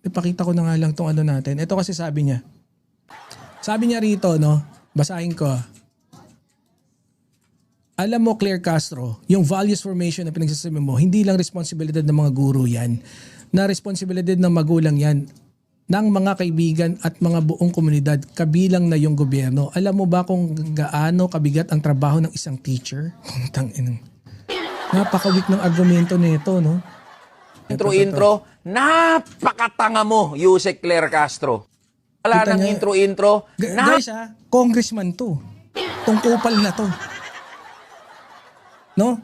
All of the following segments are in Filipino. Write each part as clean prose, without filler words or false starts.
Ipakita ko na nga lang tong ano natin. Ito kasi sabi niya. Sabi niya rito, no? Basahin ko. Alam mo, Claire Castro, yung values formation na pinagsasabi mo, hindi lang responsibilidad ng mga guro yan. Na responsibilidad ng magulang yan. Ng mga kaibigan at mga buong komunidad, kabilang na yung gobyerno. Alam mo ba kung gaano kabigat ang trabaho ng isang teacher? Napaka-weak ng argumento nito, no? Intro, napakatanga mo, Yusek Claire Castro. Wala Kita nang niya. intro. Guys, congressman to. Tungkupal na to. No?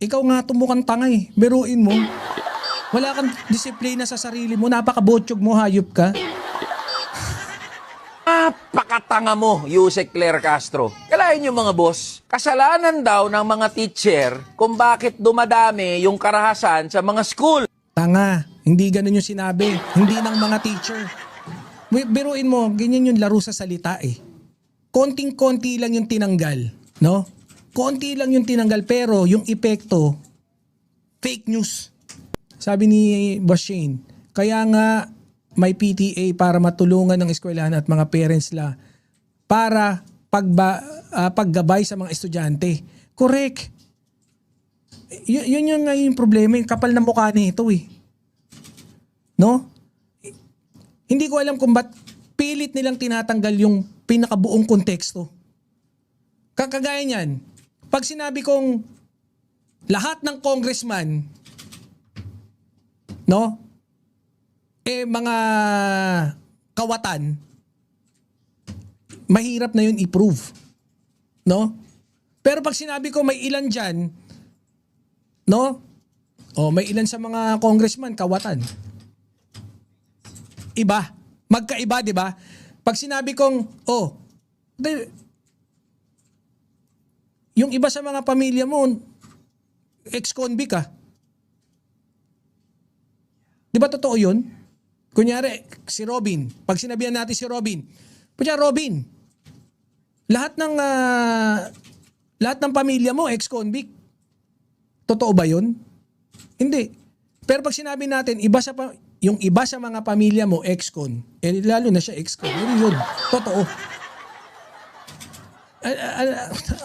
Ikaw nga mukhang tanga eh. Biruin mo. Wala kang disiplina sa sarili mo. Napaka-botsyog mo, hayop ka. Napakatanga mo, Yusek Claire Castro. Kalahin yung mga boss, kasalanan daw ng mga teacher kung bakit dumadami yung karahasan sa mga school. Tanga. Hindi ganun yung sinabi. Hindi ng mga teacher. Biruin mo, ganyan yung laro sa salita eh. Konting-konti lang yung tinanggal. No? Konti lang yung tinanggal pero yung epekto, fake news. Sabi ni Boss Shane, kaya nga may PTA para matulungan ng eskwelahan at mga parents la para paggabay sa mga estudyante. Correct. Yun yung nga yung problema. Yung kapal na mukha nito eh. No? Hindi ko alam kung ba't pilit nilang tinatanggal yung pinakabuong konteksto. Kakagaya niyan, pag sinabi kong lahat ng congressman, no? Mga kawatan, mahirap na yun i-prove. No? Pero pag sinabi ko may ilan dyan, no? May ilan sa mga congressman, kawatan. Iba. Magkaiba, di ba? Pag sinabi kong, yung iba sa mga pamilya mo, ex-convict ka. Di ba totoo yun? Kunyari, si Robin. Pag sinabihan natin si Robin, Robin, lahat ng pamilya mo, ex-convict. Totoo ba yun? Hindi. Pero pag sinabi natin, yung iba sa mga pamilya mo, ex-con, lalo na siya ex-con, yun, totoo.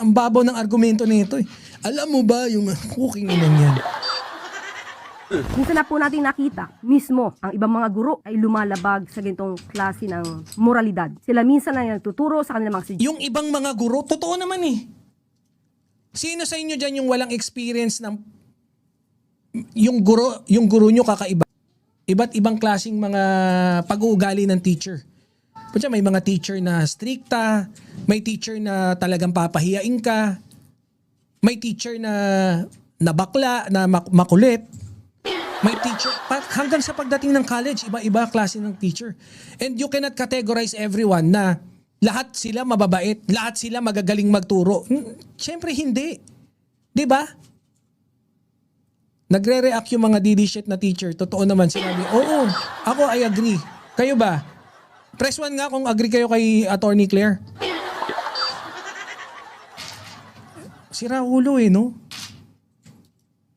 Ang babaw ng argumento nito eh. Alam mo ba yung cooking inang yan? Minsan na po natin nakita mismo ang ibang mga guro ay lumalabag sa ganitong klase ng moralidad. Sila minsan na nagtuturo sa kanilang mga Yung ibang mga guro, totoo naman eh. Sino sa inyo dyan yung walang experience ng yung guro nyo kakaiba? Iba't ibang klaseng mga pag-uugali ng teacher. Kaya may mga teacher na strikta, may teacher na talagang papahiyain ka, may teacher na bakla, na makulit, may teacher, hanggang sa pagdating ng college, iba-iba klase ng teacher. And you cannot categorize everyone na lahat sila mababait, lahat sila magagaling magturo. Siyempre hindi. Di ba? Nagre-react yung mga didi-shit na teacher. Totoo naman sinabi, oo, ako I agree. Kayo ba? Press 1 nga kung agree kayo kay Attorney Claire. Sira ulo eh, no?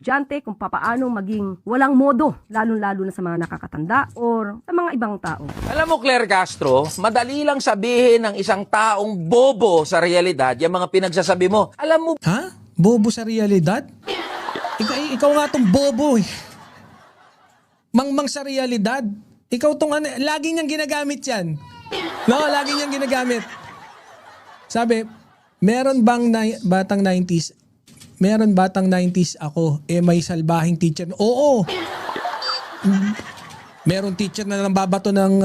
estudyante kung papaano maging walang modo, lalo-lalo na sa mga nakakatanda or sa mga ibang tao. Alam mo, Claire Castro, madali lang sabihin ng isang taong bobo sa realidad yung mga pinagsasabi mo. Alam mo, Ha? Bobo sa realidad? Ikaw nga tong bobo eh. Mangmang sa realidad. Ikaw tong lagi niyang ginagamit yan. No, lagi niyang ginagamit. Sabi, meron bang batang 90s? Meron batang 90s ako, may salbahing teacher. Oo. Meron teacher na nambabato ng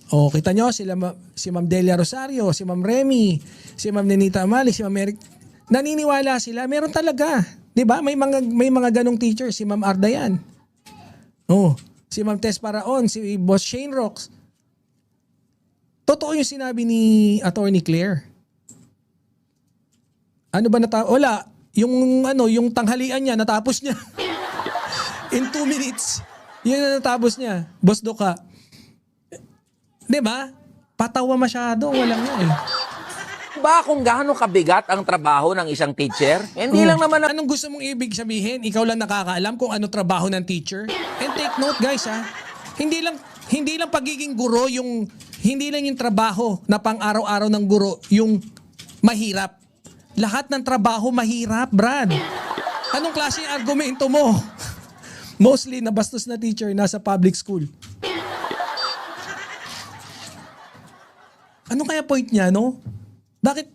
kita nyo, si Ma'am Delia Rosario, si Ma'am Remy, si Ma'am Nenita Amali, si Ma'am Eric. Naniniwala sila, meron talaga. 'Di ba? May mga ganong teacher, si Ma'am Ardayan. Si Ma'am Tess Paraon, si Boss Shane Rocks. Totoo yung sinabi ni Attorney Claire. Ano ba wala. Yung tanghalian niya, natapos niya. In 2 minutes. Yun na natapos niya. Boss Doka. Diba? Patawa masyado. Walang nga eh. ba kung gaano kabigat ang trabaho ng isang teacher? Hindi lang naman Anong gusto mong ibig sabihin? Ikaw lang nakakaalam kung ano trabaho ng teacher? And take note guys ha. Hindi lang pagiging guro yung hindi lang yung trabaho na pang-araw-araw ng guro yung mahirap. Lahat ng trabaho mahirap, Brad. Anong klaseng argumento mo? Mostly nabastos na teacher nasa public school. Ano kaya point niya, no? Bakit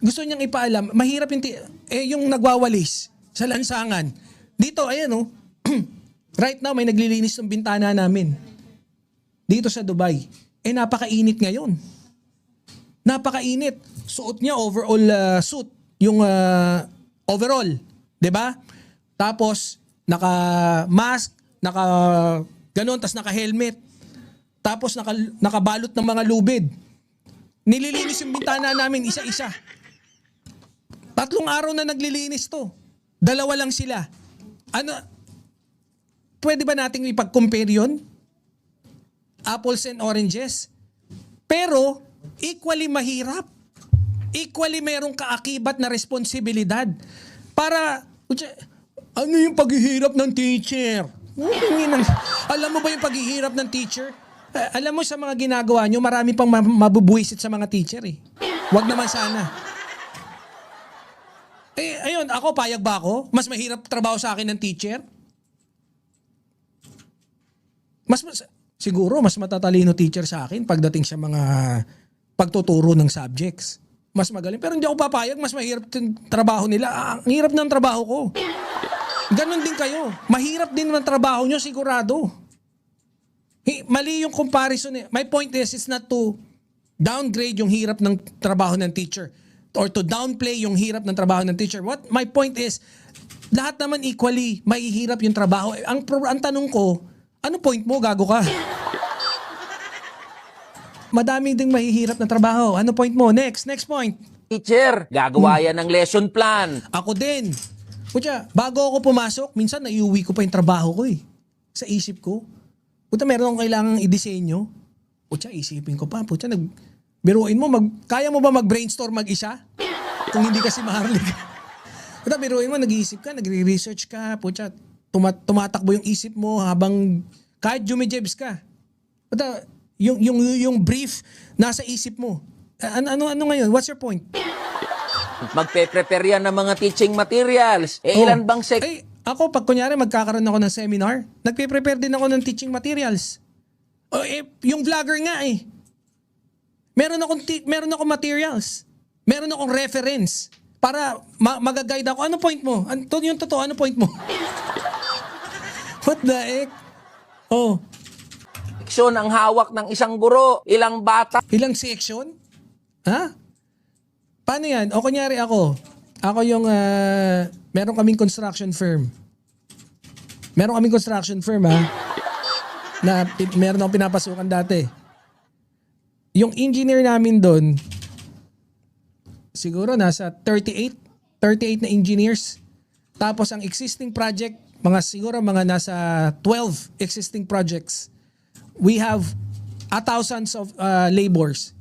gusto niyang ipaalam? Mahirap yung nagwawalis sa lansangan. Dito, ayan, no? Right now, may naglilinis ng bintana namin. Dito sa Dubai. Napakainit ngayon. Napakainit. Suot niya overall suit. Yung overall. 'Di ba? Tapos, naka-mask, ganun, tas naka-helmet. Tapos, nakabalot ng mga lubid. Nililinis yung bintana namin isa-isa. 3 araw na naglilinis to. 2 lang sila. Pwede ba nating ipag-compare yun? Apples and oranges. Pero, equally mahirap. Equally mayroong kaakibat na responsibilidad. Para, ano yung paghihirap ng teacher? Alam mo ba yung paghihirap ng teacher? Alam mo sa mga ginagawa nyo, marami pang mabubuisit sa mga teacher eh. Wag naman sana. Ayun, ako, payag ba ako? Mas mahirap trabaho sa akin ng teacher? Siguro, mas matatalino teacher sa akin pagdating sa mga pagtuturo ng subjects. Mas magaling. Pero hindi ako papayag, mas mahirap yung trabaho nila. Ang hirap ng trabaho ko. Ganon din kayo. Mahirap din ng trabaho nyo, sigurado. Mali yung comparison. My point is, it's not to downgrade yung hirap ng trabaho ng teacher or to downplay yung hirap ng trabaho ng teacher. My point is, lahat naman equally, mahihirap yung trabaho. Ang tanong ko, ano point mo? Gago ka. Madami ding mahihirap na trabaho. Ano point mo? Next point. Teacher, gagawa yan ng lesson plan. Ako din. Pucha, bago ako pumasok, minsan naiuwi ko pa yung trabaho ko eh. Sa isip ko. Puta, meron akong kailangang i-disenyo. Pucha, isipin ko pa. Pucha, biruin mo, kaya mo ba mag-brainstorm mag-isa? Kung hindi kasi maharlik. Puta, biruin mo, nag-iisip ka, nagre-research ka. Pucha, tumatakbo yung isip mo habang kahit jumijebs ka. Puta, yung brief nasa isip mo. Ano ngayon? What's your point? Magpe-prepare yan ng mga teaching materials. Ilan bang Ako, pag kunyari magkakaroon ako ng seminar, nagpe-prepare din ako ng teaching materials. Yung vlogger nga eh. Meron akong materials. Meron akong reference para mag-guide ako. Ano point mo? Yung totoo, ano point mo? What the heck? seksyon ang hawak ng isang guro? Ilang bata? Ilang section? Ha? Paano yan? O kunyari ako yung, meron kaming construction firm. Meron kaming construction firm ha, na meron akong pinapasukan dati. Yung engineer namin doon, siguro nasa 38 na engineers. Tapos ang existing project, siguro mga nasa 12 existing projects. We have thousands of laborers.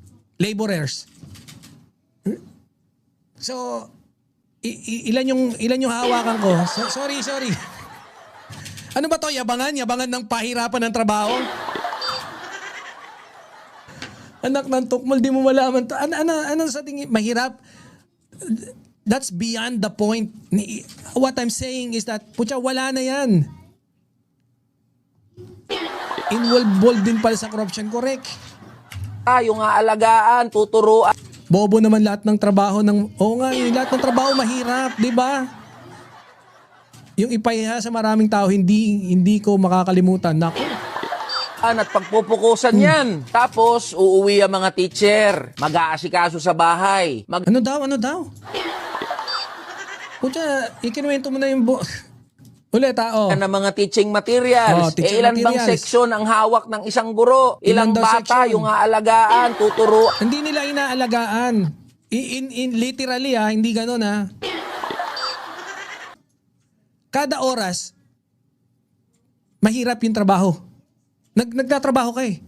So, ilan yung hawakan ko? Sorry. Ano ba to? Yabangan ng pahirapan ng trabaho? Anak ng tukmol, di mo malaman to. Ano sa tingin? Mahirap? That's beyond the point. What I'm saying is that, putya, wala na yan. Involved din pala sa corruption, correct? Yung aalagaan, tuturuan. Bobo naman lahat ng trabaho lahat ng trabaho mahirap, di ba? Yung ipahiya sa maraming tao, hindi ko makakalimutan. Nako. At pagpupukusan yan. Tapos, uuwi ang mga teacher. Mag-aasikaso sa bahay. Ano daw? Pucha, ikinuwento mo na yung ulit, ng mga teaching materials. Teaching ilan bang materials. seksyon ang hawak ng isang guro? Ilan Ilang daw bata seksyon? yung aalagaan, tuturuan? Hindi nila inaalagaan. In literally hindi gano'n ha. Kada oras, mahirap yung trabaho. Nagtatrabaho ka eh.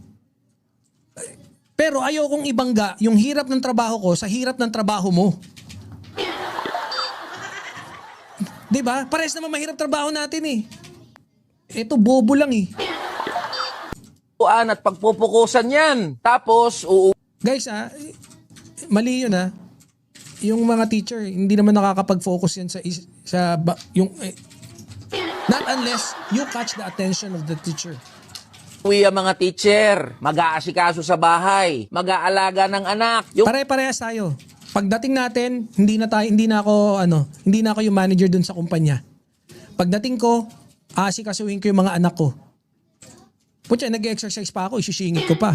Pero ayokong ibangga yung hirap ng trabaho ko sa hirap ng trabaho mo. Diba? Parehas naman mahirap trabaho natin eh. Ito bobo lang eh. tuturuan at pagpupukusan yan. Tapos, Guys, mali yun Yung mga teacher, hindi naman nakakapag-focus yan not unless you catch the attention of the teacher. uuwi ang mga teacher, mag-aasikaso sa bahay, mag-aalaga ng anak. Yung Pare-parehas tayo. Pagdating natin, hindi na ako yung manager dun sa kumpanya. Pagdating ko, aasikasuhin ko yung mga anak ko. Putya, nag-exercise pa ako, isusingit ko pa.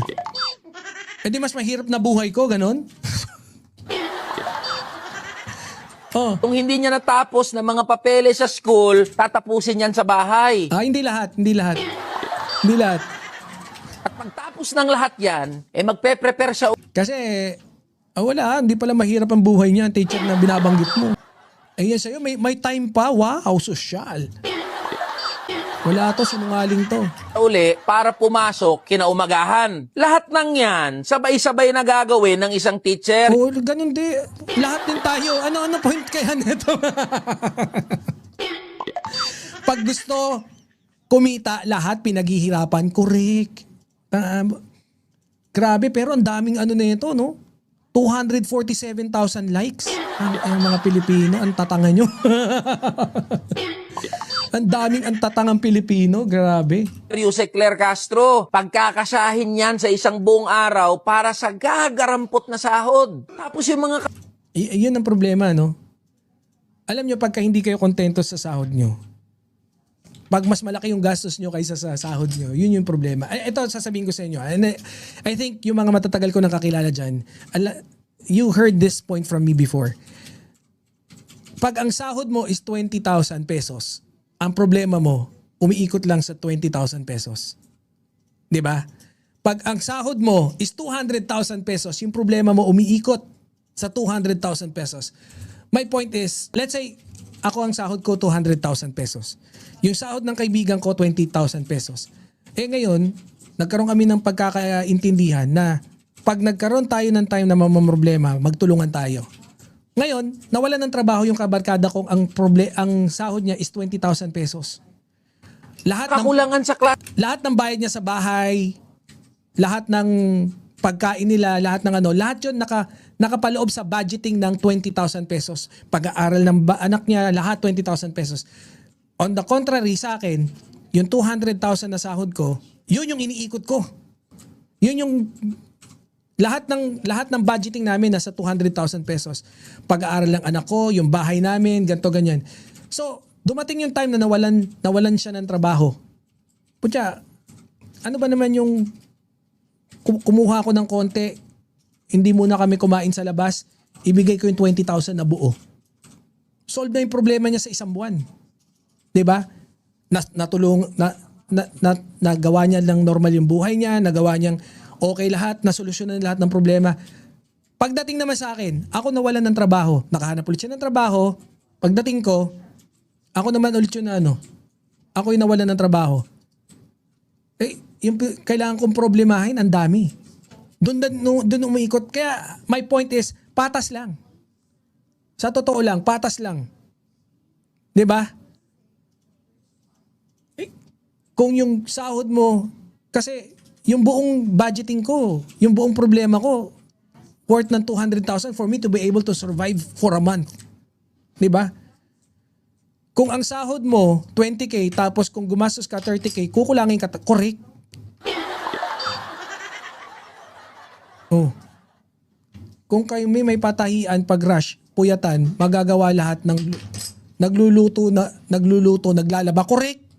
E di mas mahirap na buhay ko, ganon? Oh. Kung hindi niya natapos ng mga papeles sa school, tatapusin yan sa bahay. Hindi lahat. At pagtapos ng lahat yan, magpe-prepare siya. Kasi, wala, hindi pala mahirap ang buhay niya, teacher na binabanggit mo. Yan sa'yo, may time pa, wow, sosyal. Wala to, sinungaling to. Uli para pumasok kinaumagahan. Lahat ng yan, sabay-sabay na gagawin ng isang teacher. Ganun di, lahat din tayo. Ano point kaya nito? Pag gusto kumita, lahat pinaghihirapan, correct. Grabe, pero ang daming nito, no? 247,000 likes. Ang mga Pilipino, ang tatanga nyo. Ang daming ang tatangang Pilipino, grabe. Yusek Claire Castro, pagkakasahin yan sa isang buong araw para sa gagarampot na sahod. Tapos yung mga... Yun ang problema, no? Alam nyo, pagka hindi kayo kontento sa sahod nyo, pag mas malaki yung gastos nyo kaysa sa sahod nyo, yun yung problema. Ito, sasabihin ko sa inyo. And I think yung mga matatagal ko nakakilala dyan, you heard this point from me before. Pag ang sahod mo is 20,000 pesos, ang problema mo, umiikot lang sa 20,000 pesos. 'Di ba? Pag ang sahod mo is 200,000 pesos, yung problema mo umiikot sa 200,000 pesos. My point is, let's say, ako ang sahod ko 200,000 pesos. Yung sahod ng kaibigan ko 20,000 pesos. Ngayon, nagkaroon kami ng pagkakaintindihan na pag nagkaroon tayo ng time na mamamroblema, magtulungan tayo. Ngayon, nawalan ng trabaho yung kabarkada kong ang sahod niya is 20,000 pesos. Kakulangan sa klase. Lahat ng bayad niya sa bahay, lahat ng pagkain nila, lahat ng lahat yun nakapaloob sa budgeting ng 20,000 pesos. Pag-aaral ng anak niya, lahat 20,000 pesos. On the contrary sa akin, yung 200,000 na sahod ko, yun yung iniikot ko. Yun yung lahat ng budgeting namin nasa 200,000 pesos. Pag-aaral ng anak ko, yung bahay namin, ganto ganyan. So, dumating yung time na nawalan siya ng trabaho. Putya, ano ba naman yung kumuha ko ng konti, hindi muna kami kumain sa labas, ibigay ko yung 20,000 na buo. Solve na yung problema niya sa isang buwan. 'Di ba? Nagawa niya lang normal yung buhay niya, nagawa niyang okay lahat, nasolusyonan lahat ng problema. Pagdating naman sa akin, ako nawalan ng trabaho. Nakahanap ulit siya ng trabaho. Pagdating ko, ako naman ulit yun ako yung nawalan ng trabaho. Yung kailangan kong problemahin, ang dami. Doon umiikot. Kaya my point is, patas lang. Sa totoo lang, patas lang. 'Di ba? Kung yung sahod mo, kasi yung buong budgeting ko, yung buong problema ko, worth ng 200,000 for me to be able to survive for a month. 'Di ba? Kung ang sahod mo 20k tapos kung gumastos ka 30k, kukulangin ka, correct? Oh. Kung kayo may patahian pag rush, puyatan, magagawa lahat ng nagluluto, naglalaba, correct?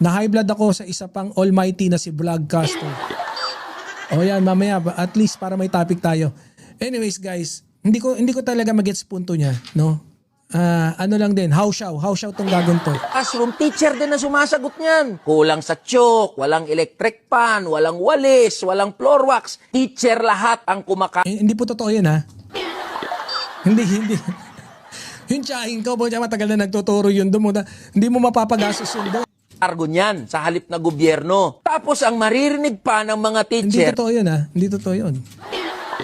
Na high blood ako sa isa pang almighty na si Vlogcaster. Yan, mamaya at least para may topic tayo. Anyways guys, hindi ko talaga magets punto niya, no? Ano lang din, how siya tong gagonto. Classroom teacher din na sumasagot niyan. Kulang sa tiyok, walang electric pan, walang walis, walang floor wax. Teacher lahat ang Hindi po totoo yun, ha? Hindi. Yung tiyahing ko, matagal na nagtuturo yun doon. Hindi mo mapapagastos yun doon. Cargo niyan sa halip na gobyerno. Tapos ang maririnig pa ng mga Hindi teacher, totoo yun, ha? Hindi totoo yun.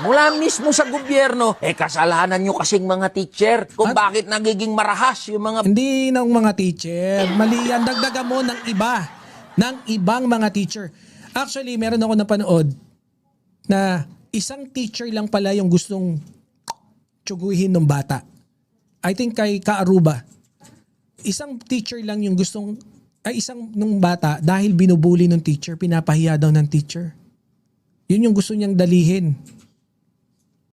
mula mismo sa gobyerno, kasalanan nyo kasing mga teacher kung bakit nagiging marahas yung mga... Hindi ng mga teacher. Mali yan. Dagdagan mo ng iba. ng ibang mga teacher. Actually, meron ako napanood na isang teacher lang pala yung gustong tsuguhin ng bata. I think kay Kaaruba. Isang teacher lang yung isang nung bata dahil binubuli ng teacher, pinapahiya daw ng teacher. Yun yung gusto niyang dalihin.